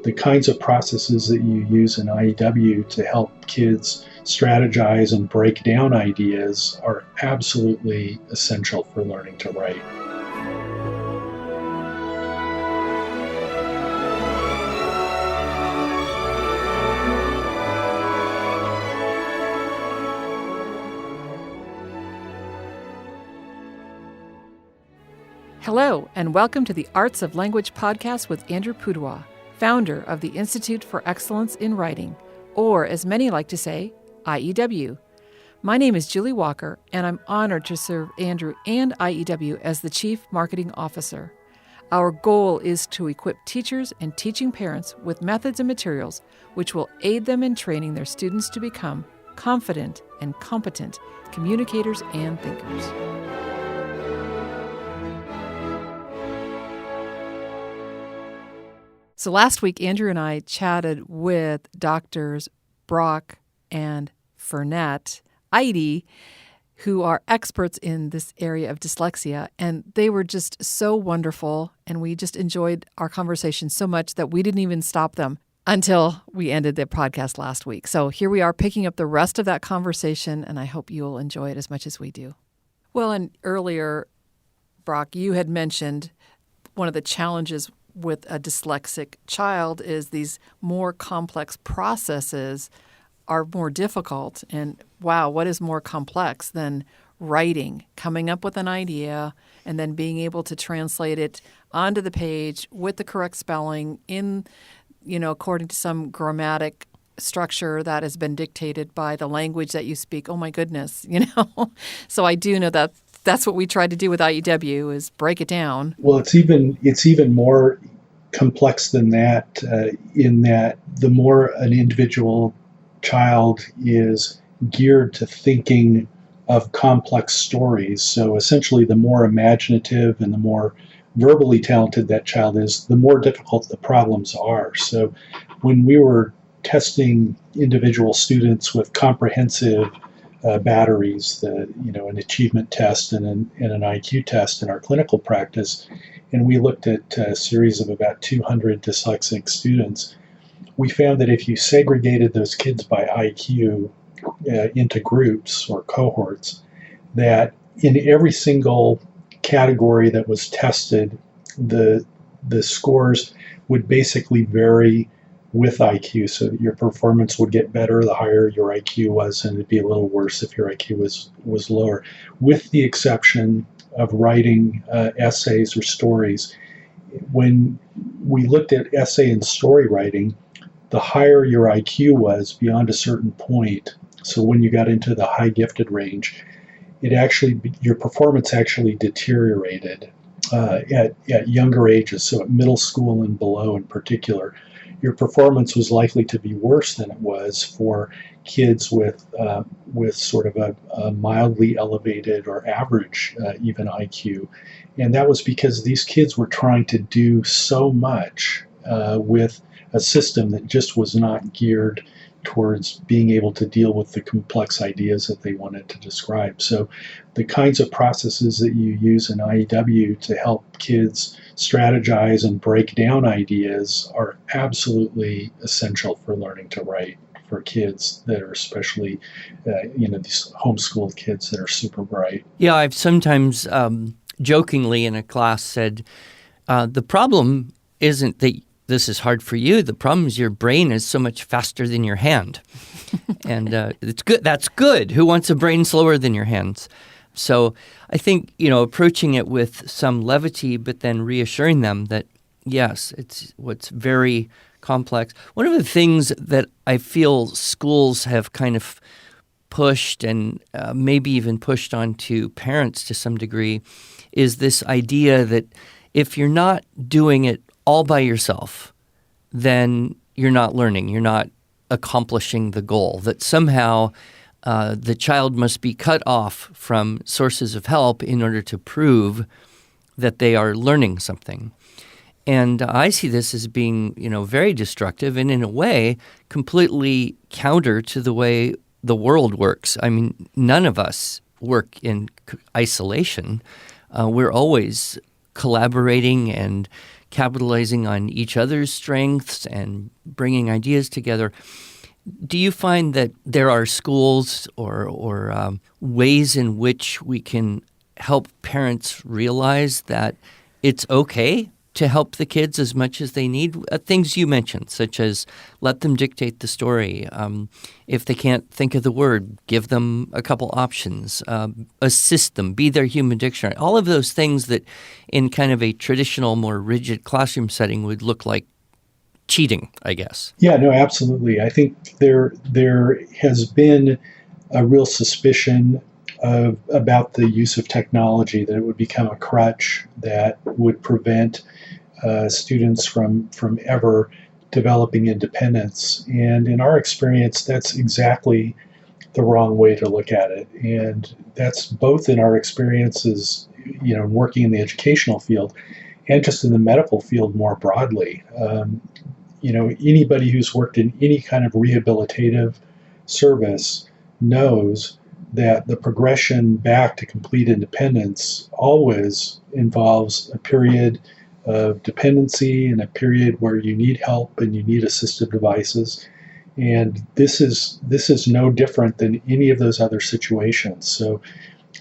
the kinds of processes that you use in IEW to help kids strategize and break down ideas are absolutely essential for learning to write. Hello, and welcome to the Arts of Language podcast with Andrew Pudewa, founder of the Institute for Excellence in Writing, or as many like to say, IEW. My name is Julie Walker, and I'm honored to serve Andrew and IEW as the Chief Marketing Officer. Our goal is to equip teachers and teaching parents with methods and materials which will aid them in training their students to become confident and competent communicators and thinkers. So last week, Andrew and I chatted with Doctors Brock and Fernette Eide, who are experts in this area of dyslexia, and they were just so wonderful, and we just enjoyed our conversation so much that we didn't even stop them until we ended the podcast last week. So here we are picking up the rest of that conversation, and I hope you'll enjoy it as much as we do. Well, and earlier, Brock, you had mentioned one of the challenges with a dyslexic child is these more complex processes are more difficult. And wow, what is more complex than writing, coming up with an idea, and then being able to translate it onto the page with the correct spelling in, according to some grammatic structure that has been dictated by the language that you speak. Oh my goodness, So I do know that that's what we tried to do with IEW is break it down. Well, it's even more complex than that, in that the more an individual child is geared to thinking of complex stories. So essentially, the more imaginative and the more verbally talented that child is, the more difficult the problems are. So when we were testing individual students with comprehensive batteries, an achievement test and an IQ test in our clinical practice, and we looked at a series of about 200 dyslexic students, we found that if you segregated those kids by IQ into groups or cohorts, that in every single category that was tested, the scores would basically vary with IQ, so that your performance would get better the higher your IQ was, and it'd be a little worse if your IQ was lower, with the exception of writing essays or stories. When we looked at essay and story writing, the higher your IQ was beyond a certain point, so when you got into the high gifted range, your performance actually deteriorated at younger ages, so at middle school and below in particular. Your performance was likely to be worse than it was for kids with sort of a mildly elevated or average even IQ. And that was because these kids were trying to do so much with a system that just was not geared towards being able to deal with the complex ideas that they wanted to describe. So the kinds of processes that you use in IEW to help kids strategize and break down ideas are absolutely essential for learning to write for kids that are especially, these homeschooled kids that are super bright. Yeah, I've sometimes jokingly in a class said, the problem isn't that this is hard for you. The problem is your brain is so much faster than your hand. And it's good. That's good. Who wants a brain slower than your hands? So I think, approaching it with some levity, but then reassuring them that, yes, it's what's very complex. One of the things that I feel schools have kind of pushed and maybe even pushed onto parents to some degree is this idea that if you're not doing it all by yourself, then you're not learning, you're not accomplishing the goal, that somehow the child must be cut off from sources of help in order to prove that they are learning something. And I see this as being, very destructive and in a way completely counter to the way the world works. I mean, none of us work in isolation. We're always collaborating and capitalizing on each other's strengths and bringing ideas together. Do you find that there are schools or ways in which we can help parents realize that it's okay to help the kids as much as they need? Things you mentioned, such as let them dictate the story. If they can't think of the word, give them a couple options. Assist them, be their human dictionary. All of those things that in kind of a traditional, more rigid classroom setting would look like cheating, I guess. Yeah, no, absolutely. I think there has been a real suspicion about the use of technology, that it would become a crutch that would prevent students from ever developing independence. And in our experience, that's exactly the wrong way to look at it. And that's both in our experiences, working in the educational field and just in the medical field more broadly. Anybody who's worked in any kind of rehabilitative service knows that the progression back to complete independence always involves a period of dependency and a period where you need help and you need assistive devices. And this is no different than any of those other situations. So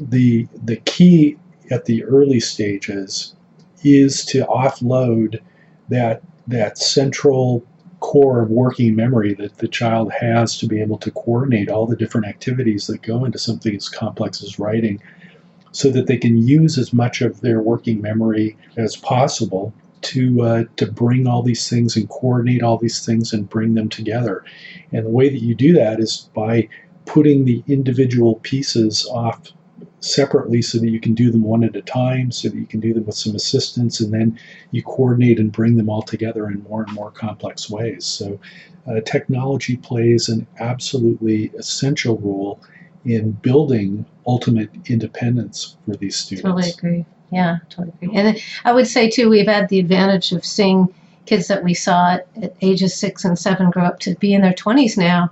the key at the early stages is to offload that central core of working memory that the child has to be able to coordinate all the different activities that go into something as complex as writing, so that they can use as much of their working memory as possible to bring all these things and coordinate all these things and bring them together. And the way that you do that is by putting the individual pieces off separately so that you can do them one at a time, so that you can do them with some assistance, and then you coordinate and bring them all together in more and more complex ways. So technology plays an absolutely essential role in building ultimate independence for these students. Totally agree. Yeah, totally agree. And I would say, too, we've had the advantage of seeing kids that we saw at ages 6 and 7 grow up to be in their 20s now,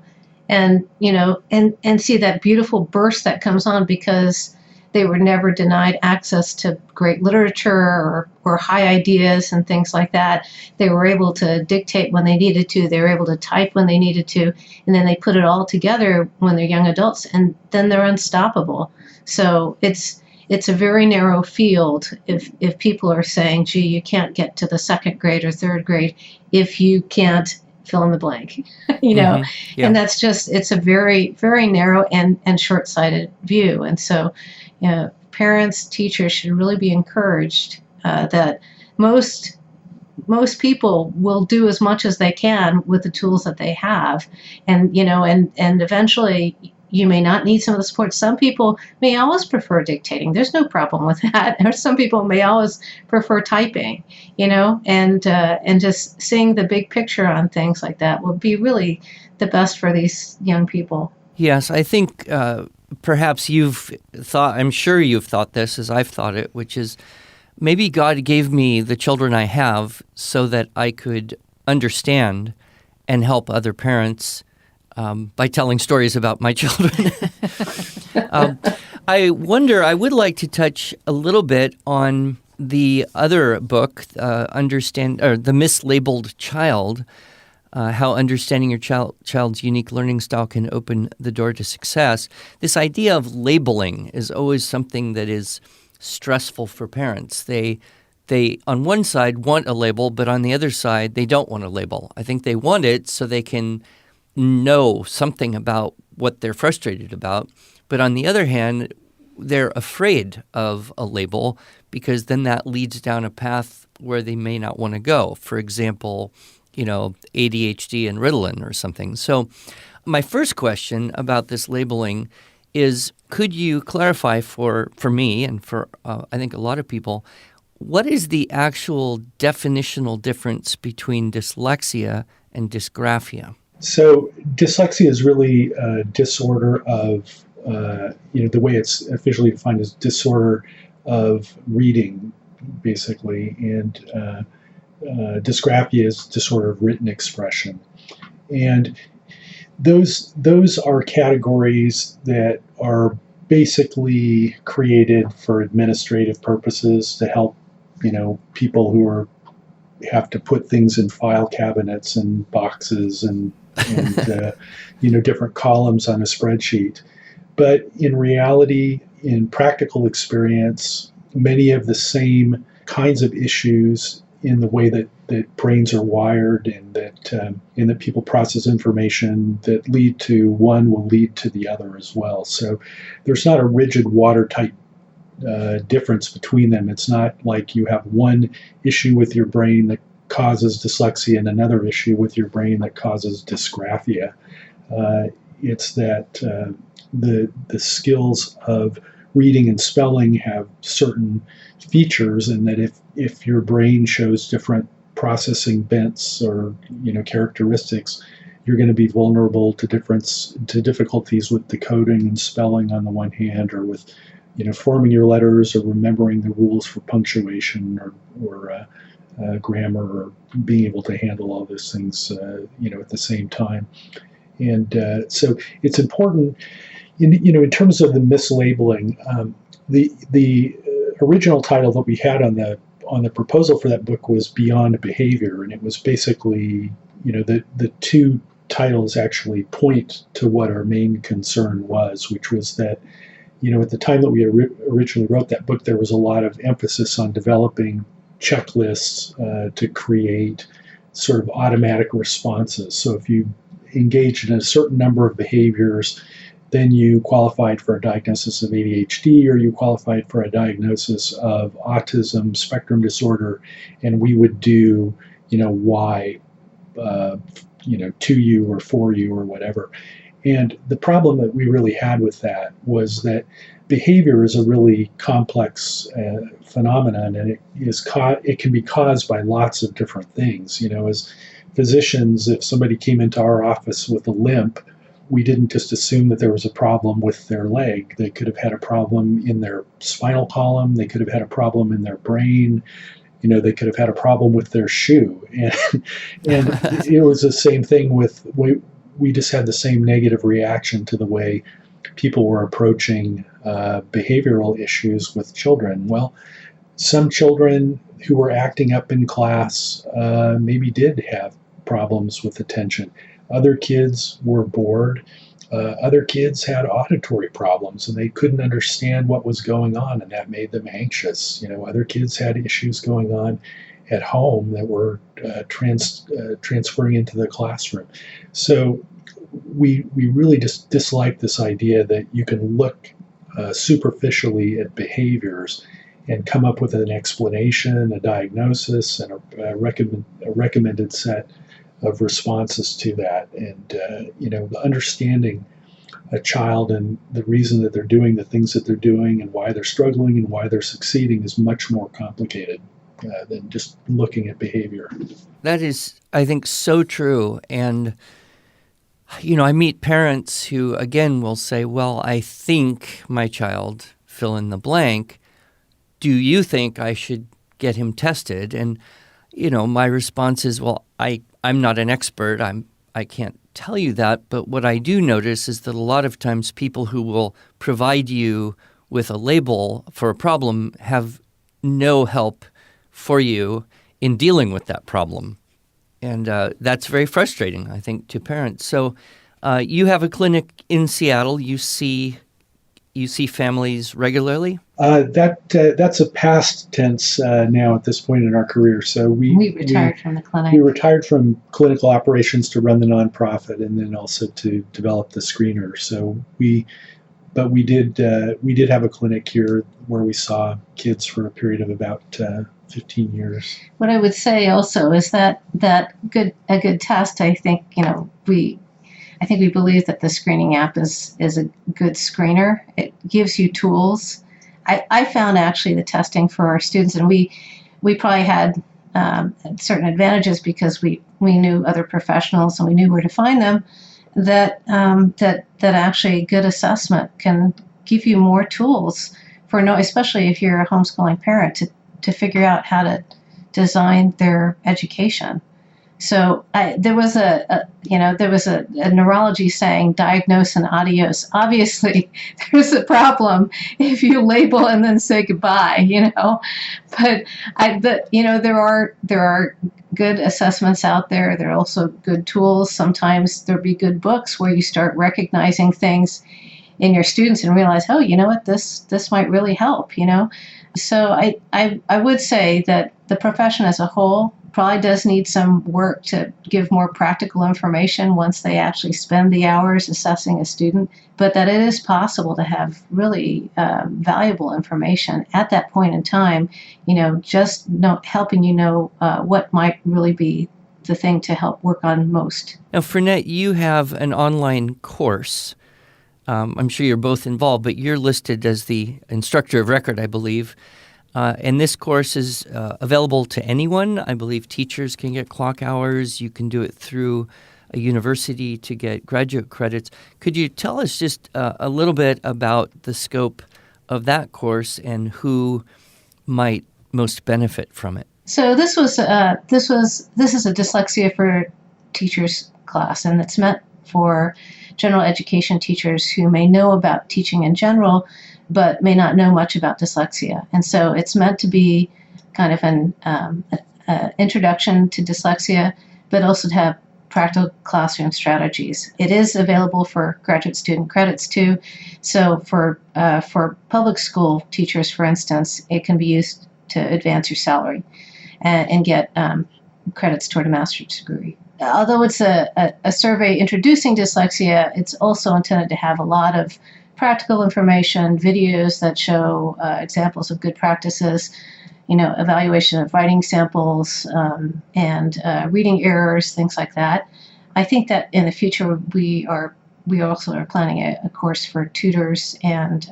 and and see that beautiful burst that comes on because they were never denied access to great literature or high ideas and things like that. They were able to dictate when they needed to. They were able to type when they needed to. And then they put it all together when they're young adults, and then they're unstoppable. So it's a very narrow field if people are saying, gee, you can't get to the second grade or third grade if you can't fill in the blank, Yeah. And that's just, it's a very, very narrow and short-sighted view. And so, parents, teachers should really be encouraged that most people will do as much as they can with the tools that they have. And, and eventually you may not need some of the support. Some people may always prefer dictating. There's no problem with that. Or some people may always prefer typing, and just seeing the big picture on things like that will be really the best for these young people. Yes, I think perhaps I'm sure you've thought this as I've thought it, which is maybe God gave me the children I have so that I could understand and help other parents by telling stories about my children. I would like to touch a little bit on the other book, The Mislabeled Child, how understanding your child's unique learning style can open the door to success. This idea of labeling is always something that is stressful for parents. They on one side want a label, but on the other side, they don't want a label. I think they want it so they can know something about what they're frustrated about. But on the other hand, they're afraid of a label because then that leads down a path where they may not want to go. For example, ADHD and Ritalin or something. So my first question about this labeling is, could you clarify for me and for I think a lot of people, what is the actual definitional difference between dyslexia and dysgraphia? So dyslexia is really a disorder of, the way it's officially defined as disorder of reading, basically, and dysgraphia is disorder of written expression. And those are categories that are basically created for administrative purposes to help, people who are have to put things in file cabinets and boxes and different columns on a spreadsheet. But in reality, in practical experience, many of the same kinds of issues in the way that brains are wired and that people process information that lead to one will lead to the other as well. So there's not a rigid watertight difference between them. It's not like you have one issue with your brain that causes dyslexia and another issue with your brain that causes dysgraphia. It's that the skills of reading and spelling have certain features, and that if your brain shows different processing bents or characteristics, you're going to be vulnerable to difficulties with decoding and spelling on the one hand, or with forming your letters, or remembering the rules for punctuation or grammar, or being able to handle all those things at the same time. And so it's important in terms of the mislabeling. The original title that we had on the proposal for that book was Beyond Behavior, and it was basically the two titles actually point to what our main concern was, which was that at the time that we originally wrote that book, there was a lot of emphasis on developing checklists to create sort of automatic responses. So if you engaged in a certain number of behaviors, then you qualified for a diagnosis of ADHD, or you qualified for a diagnosis of autism spectrum disorder, and we would do, Y, to you or for you or whatever. And the problem that we really had with that was that behavior is a really complex phenomenon, and it can be caused by lots of different things. As physicians, if somebody came into our office with a limp, we didn't just assume that there was a problem with their leg. They could have had a problem in their spinal column. They could have had a problem in their brain. They could have had a problem with their shoe. And it was the same thing with, we just had the same negative reaction to the way people were approaching behavioral issues with children. Well, some children who were acting up in class maybe did have problems with attention. Other kids were bored. Other kids had auditory problems, and they couldn't understand what was going on, and that made them anxious. Other kids had issues going on at home that were transferring into the classroom. So we really just dislike this idea that you can look superficially at behaviors and come up with an explanation, a diagnosis, and a recommended set of responses to that. And understanding a child and the reason that they're doing the things that they're doing and why they're struggling and why they're succeeding is much more complicated than just looking at behavior. That is, I think, so true. And I meet parents who, again, will say, well, I think my child, fill in the blank. Do you think I should get him tested? And, my response is, well, I'm not an expert. I can't tell you that. But what I do notice is that a lot of times people who will provide you with a label for a problem have no help for you in dealing with that problem. And that's very frustrating, I think, to parents. So you have a clinic in Seattle. You see families regularly? That's a past tense now at this point in our career. So we retired from the clinic. We retired from clinical operations to run the nonprofit, and then also to develop the screener. So we did have a clinic here where we saw kids for a period of about 15 years. What I would say also is that a good test. I think we believe that the screening app is a good screener. It gives you tools. I found actually the testing for our students, and we probably had certain advantages because we knew other professionals and we knew where to find them. That actually good assessment can give you more tools especially if you're a homeschooling parent to figure out how to design their education. So there was a neurology saying, diagnose and adios. Obviously, there's a problem if you label and then say goodbye, But there are good assessments out there. There are also good tools. Sometimes there'll be good books where you start recognizing things in your students and realize, oh, you know what, this might really help, So I would say that the profession as a whole probably does need some work to give more practical information once they actually spend the hours assessing a student, but that it is possible to have really valuable information at that point in time, just helping what might really be the thing to help work on most. Now, Fernette, you have an online course. I'm sure you're both involved, but you're listed as the instructor of record, I believe. And this course is available to anyone. I believe teachers can get clock hours. You can do it through a university to get graduate credits. Could you tell us just a little bit about the scope of that course and who might most benefit from it? So this is a Dyslexia for Teachers class, and it's meant for general education teachers who may know about teaching in general, but may not know much about dyslexia. And so it's meant to be kind of an introduction to dyslexia, but also to have practical classroom strategies. It is available for graduate student credits too. So for public school teachers, for instance, it can be used to advance your salary and get credits toward a master's degree. Although it's a survey introducing dyslexia, it's also intended to have a lot of practical information, videos that show examples of good practices, evaluation of writing samples and reading errors, things like that. I think that in the future we also are planning a course for tutors and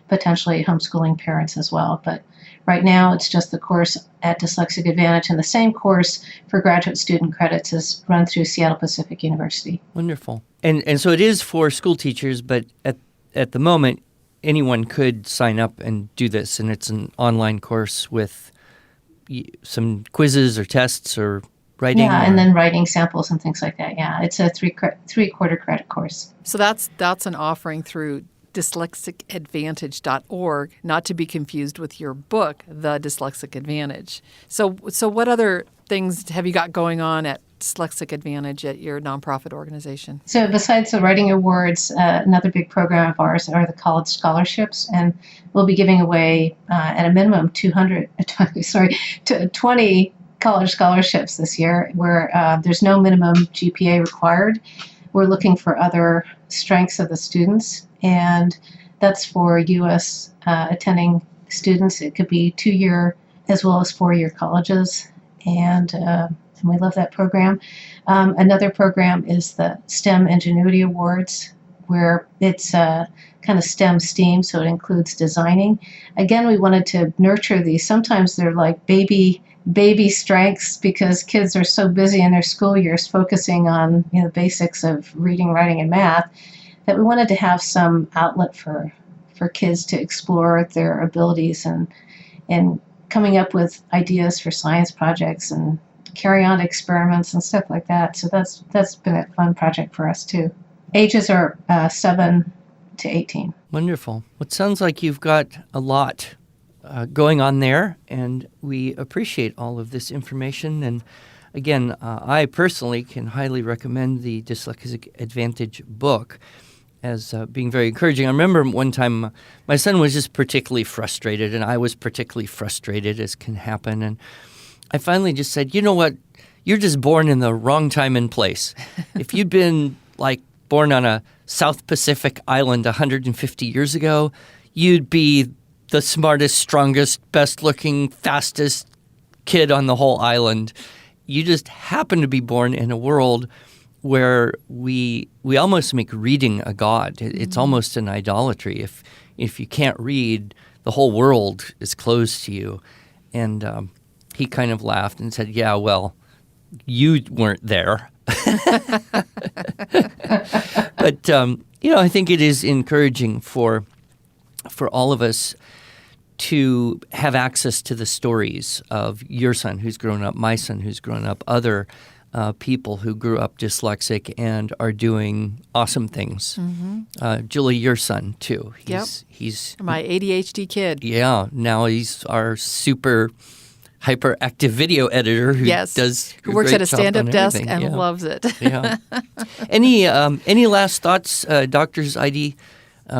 potentially homeschooling parents as well. But right now it's just the course at Dyslexic Advantage, and the same course for graduate student credits is run through Seattle Pacific University. Wonderful. And so it is for school teachers, but at the moment, anyone could sign up and do this, and it's an online course with some quizzes or tests or writing. Yeah, and then writing samples and things like that. Yeah, it's a three-quarter credit course. So that's an offering through dyslexicadvantage.org, not to be confused with your book, The Dyslexic Advantage. So what other things have you got going on at Dyslexic Advantage at your nonprofit organization? So besides the writing awards, another big program of ours are the college scholarships, and we'll be giving away at a minimum 20 college scholarships this year, where there's no minimum GPA required. We're looking for other strengths of the students, and that's for U.S. Attending students. It could be 2-year as well as 4-year colleges, and we love that program. Another program is the STEM Ingenuity Awards, where it's kind of STEM, so it includes designing. Again, we wanted to nurture these. Sometimes they're like baby strengths because kids are so busy in their school years focusing on the basics of reading, writing, and math, that we wanted to have some outlet for kids to explore their abilities and coming up with ideas for science projects and carry on experiments and stuff like that. So that's been a fun project for us too. Ages are 7 to 18. Wonderful. Well, it sounds like you've got a lot going on there, and we appreciate all of this information. And again, I personally can highly recommend the Dyslexic Advantage book as being very encouraging. I remember one time my son was just particularly frustrated, and I was particularly frustrated, as can happen. And I finally just said, you know what? You're just born in the wrong time and place. If you'd been born on a South Pacific island 150 years ago, you'd be the smartest, strongest, best-looking, fastest kid on the whole island. You just happen to be born in a world where we almost make reading a god. It's almost an idolatry. If you can't read, the whole world is closed to you. And he kind of laughed and said, yeah, well, you weren't there. But, I think it is encouraging for all of us to have access to the stories of your son who's grown up, my son who's grown up, other people who grew up dyslexic and are doing awesome things. Julie, your son, too. He's my ADHD kid. Yeah, now he's our super hyperactive video editor who who works at a stand-up desk and loves it. Yeah. Any last thoughts, Drs. Eide,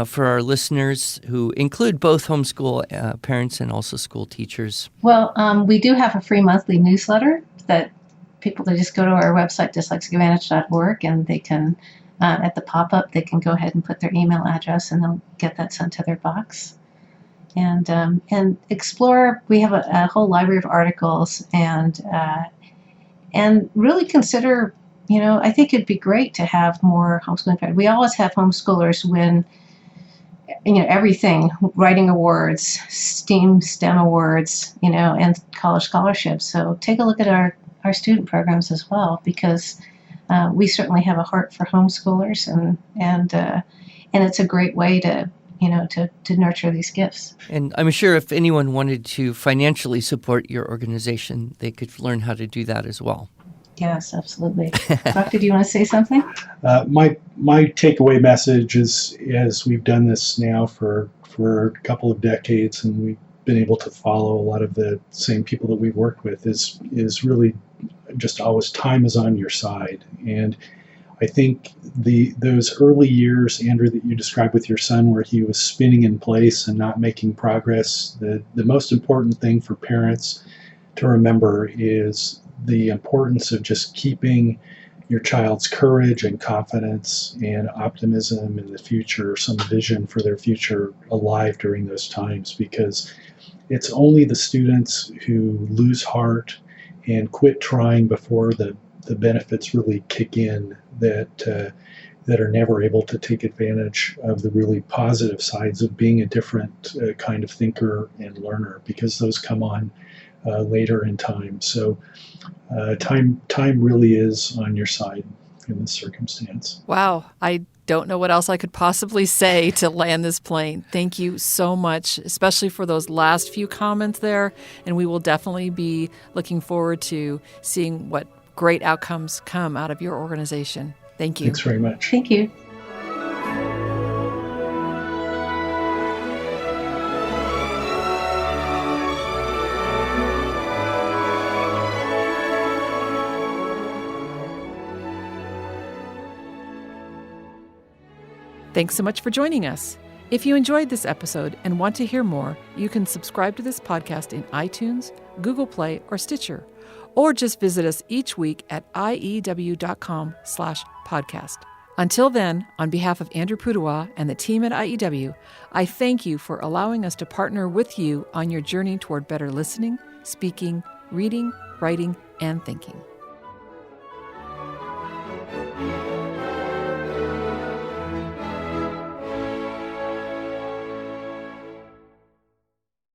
for our listeners who include both homeschool parents and also school teachers? Well, we do have a free monthly newsletter that they just go to our website, dyslexicadvantage.org, and they can, at the pop-up, they can go ahead and put their email address, and they'll get that sent to their box. And explore. We have a whole library of articles, and really consider. I think it'd be great to have more homeschooling parents. We always have homeschoolers win, everything: writing awards, STEM awards, and college scholarships. So take a look at our student programs as well, because we certainly have a heart for homeschoolers, and it's a great way to nurture these gifts. And I'm sure if anyone wanted to financially support your organization, they could learn how to do that as well. Yes, absolutely. Doctor, do you want to say something? My takeaway message is, as we've done this now for a couple of decades, and we've been able to follow a lot of the same people that we've worked with, is really just always time is on your side. And I think those early years, Andrew, that you described with your son, where he was spinning in place and not making progress, the most important thing for parents to remember is the importance of just keeping your child's courage and confidence and optimism in the future, some vision for their future, alive during those times, because it's only the students who lose heart and quit trying before the benefits really kick in that are never able to take advantage of the really positive sides of being a different kind of thinker and learner, because those come on later in time. So time really is on your side in this circumstance. Wow. I don't know what else I could possibly say to land this plane. Thank you so much, especially for those last few comments there. And we will definitely be looking forward to seeing what great outcomes come out of your organization. Thank you. Thanks very much. Thank you. Thanks so much for joining us. If you enjoyed this episode and want to hear more, you can subscribe to this podcast in iTunes, Google Play, or Stitcher, or just visit us each week at iew.com/podcast. Until then, on behalf of Andrew Pudewa and the team at IEW, I thank you for allowing us to partner with you on your journey toward better listening, speaking, reading, writing, and thinking.